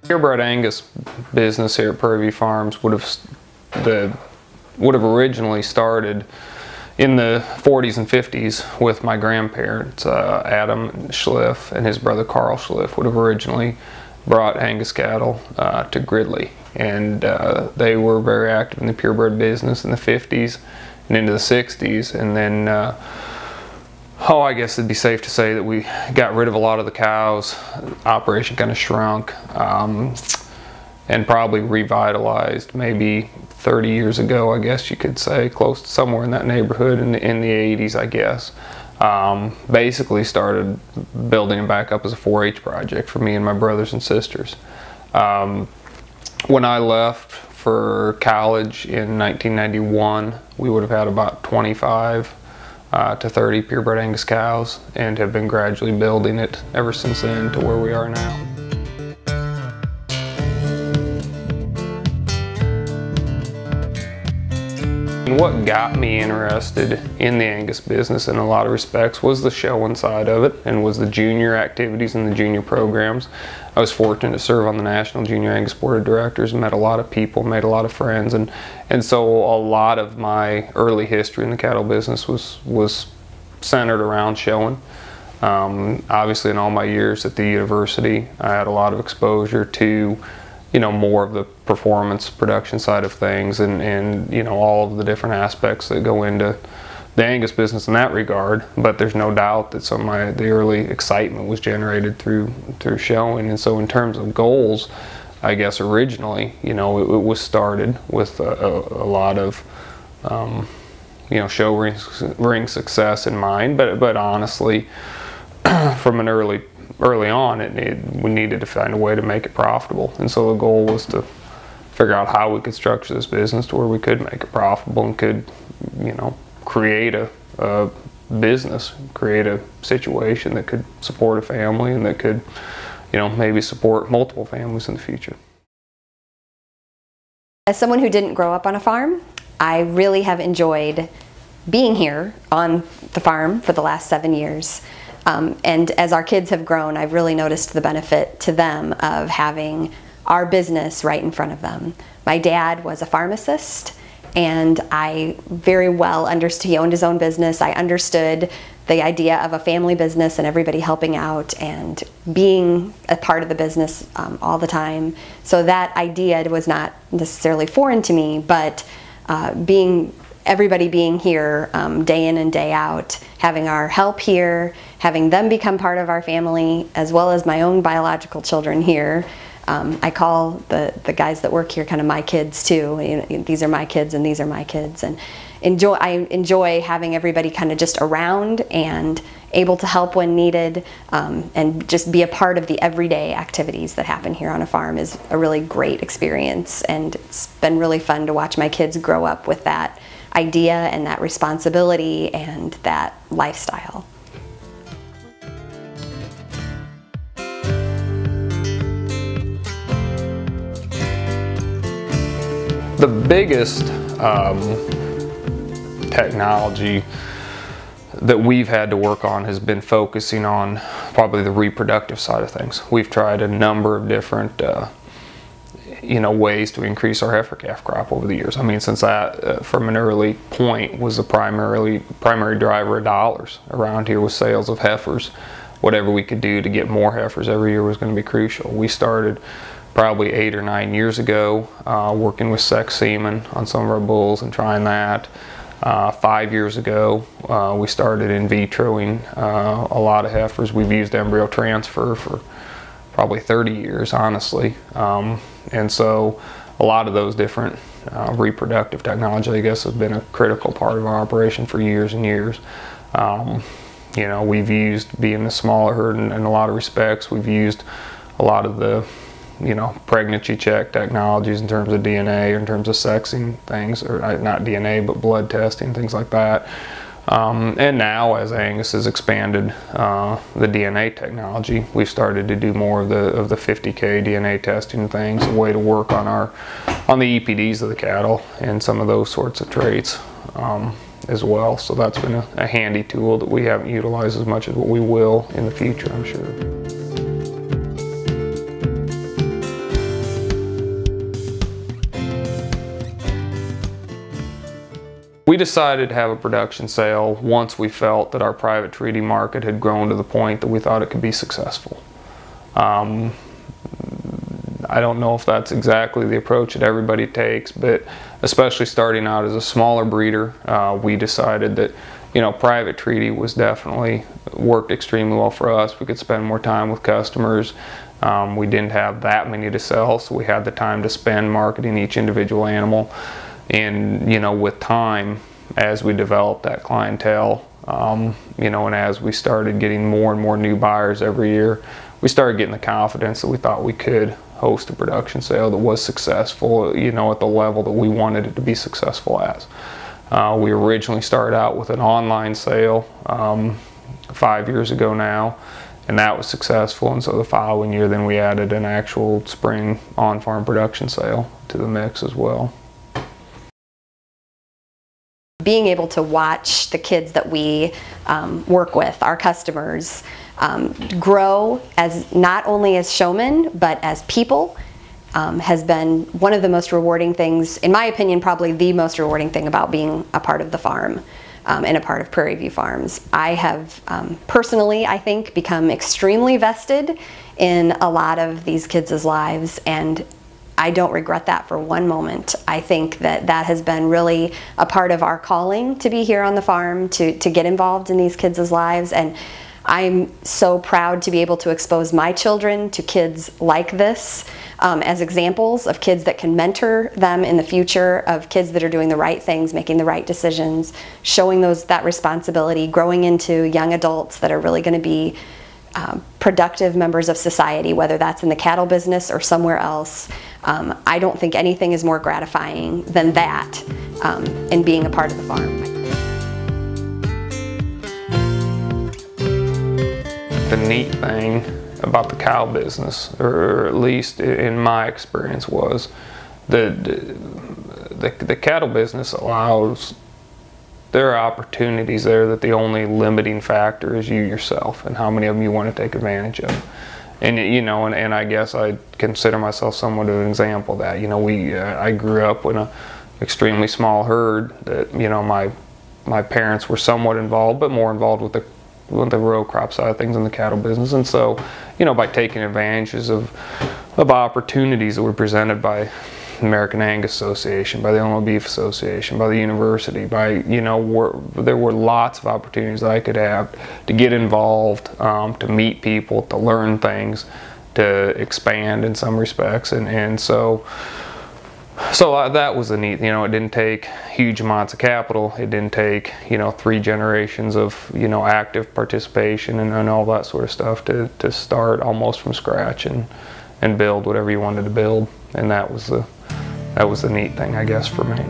Purebred Angus business here at Prairie Farms would have originally started in the 40s and 50s with my grandparents. Adam Schliff and his brother Carl Schliff would have originally brought Angus cattle to Gridley, and they were very active in the purebred business in the 50s and into the 60s, and then I guess it'd be safe to say that we got rid of a lot of the cows. Operation kind of shrunk, and probably revitalized maybe 30 years ago, I guess you could say, close to somewhere in that neighborhood in the 80s, I guess. Basically started building it back up as a 4-H project for me and my brothers and sisters. When I left for college in 1991, we would have had about 25 to 30 purebred Angus cows, and have been gradually building it ever since then to where we are now. And what got me interested in the Angus business in a lot of respects was the showing side of it, and was the junior activities and the junior programs. I was fortunate to serve on the National Junior Angus Board of Directors, met a lot of people, made a lot of friends, and so a lot of my early history in the cattle business was centered around showing. Obviously in all my years at the university, I had a lot of exposure to more of the performance production side of things, and all of the different aspects that go into the Angus business in that regard. But there's no doubt that some of the early excitement was generated through showing. And so in terms of goals, I guess originally, it was started with a lot of show ring success in mind, but honestly, from an early on, we needed to find a way to make it profitable. And so the goal was to figure out how we could structure this business to where we could make it profitable and could, create a business, create a situation that could support a family and that could, maybe support multiple families in the future. As someone who didn't grow up on a farm, I really have enjoyed being here on the farm for the last 7 years. And as our kids have grown, I've really noticed the benefit to them of having our business right in front of them. My dad was a pharmacist, and I very well understood, he owned his own business. I understood the idea of a family business and everybody helping out and being a part of the business all the time. So that idea was not necessarily foreign to me, but everybody being here day in and day out, having our help here, having them become part of our family, as well as my own biological children here. I call the guys that work here kind of my kids too. These are my kids and these are my kids. And I enjoy having everybody kind of just around and able to help when needed, and just be a part of the everyday activities that happen here on a farm is a really great experience. And it's been really fun to watch my kids grow up with that idea and that responsibility and that lifestyle. The biggest technology that we've had to work on has been focusing on probably the reproductive side of things. We've tried a number of different ways to increase our heifer calf crop over the years. I mean, since that from an early point was the primary driver of dollars around here, was sales of heifers. Whatever we could do to get more heifers every year was going to be crucial. We started probably 8 or 9 years ago working with sex semen on some of our bulls and trying that. 5 years ago we started in vitroing a lot of heifers. We've used embryo transfer for probably 30 years, honestly. And so a lot of those different reproductive technology, I guess, has been a critical part of our operation for years and years. We've used, being a smaller herd in a lot of respects, we've used a lot of the pregnancy check technologies in terms of DNA, or in terms of sexing things, or not DNA, but blood testing, things like that. And now, as Angus has expanded the DNA technology, we've started to do more of the 50K DNA testing things, a way to work on the EPDs of the cattle and some of those sorts of traits as well. So that's been a handy tool that we haven't utilized as much as what we will in the future, I'm sure. We decided to have a production sale once we felt that our private treaty market had grown to the point that we thought it could be successful. I don't know if that's exactly the approach that everybody takes, but especially starting out as a smaller breeder, we decided that, you know, private treaty was definitely worked extremely well for us. We could spend more time with customers. We didn't have that many to sell, so we had the time to spend marketing each individual animal. And, you know, with time, as we developed that clientele, you know, and as we started getting more and more new buyers every year, we started getting the confidence that we thought we could host a production sale that was successful, you know, at the level that we wanted it to be successful as. We originally started out with an online sale 5 years ago now, and that was successful, and so the following year then we added an actual spring on-farm production sale to the mix as well. Being able to watch the kids that we work with, our customers, grow as not only as showmen but as people has been one of the most rewarding things, in my opinion, probably the most rewarding thing about being a part of the farm and a part of Prairie View Farms. I have personally, I think, become extremely vested in a lot of these kids' lives, and I don't regret that for one moment. I think that that has been really a part of our calling to be here on the farm, to get involved in these kids' lives, and I'm so proud to be able to expose my children to kids like this as examples of kids that can mentor them in the future, of kids that are doing the right things, making the right decisions, showing that responsibility, growing into young adults that are really going to be productive members of society, whether that's in the cattle business or somewhere else. I don't think anything is more gratifying than that in being a part of the farm. The neat thing about the cow business, or at least in my experience, was the cattle business allows, there are opportunities there that the only limiting factor is you yourself and how many of them you want to take advantage of. And you know, and I guess I consider myself somewhat of an example of that. You know, I grew up in an extremely small herd that, you know, my parents were somewhat involved, but more involved with the row crop side of things in the cattle business. And so, you know, by taking advantages of opportunities that were presented by the American Angus Association, by the Illinois Beef Association, by the university, by, you know, there were lots of opportunities that I could have to get involved, to meet people, to learn things, to expand in some respects. And so that was the neat, you know, it didn't take huge amounts of capital. It didn't take, you know, 3 generations of, you know, active participation and all that sort of stuff to start almost from scratch and build whatever you wanted to build. And that was the neat thing, I guess, for me.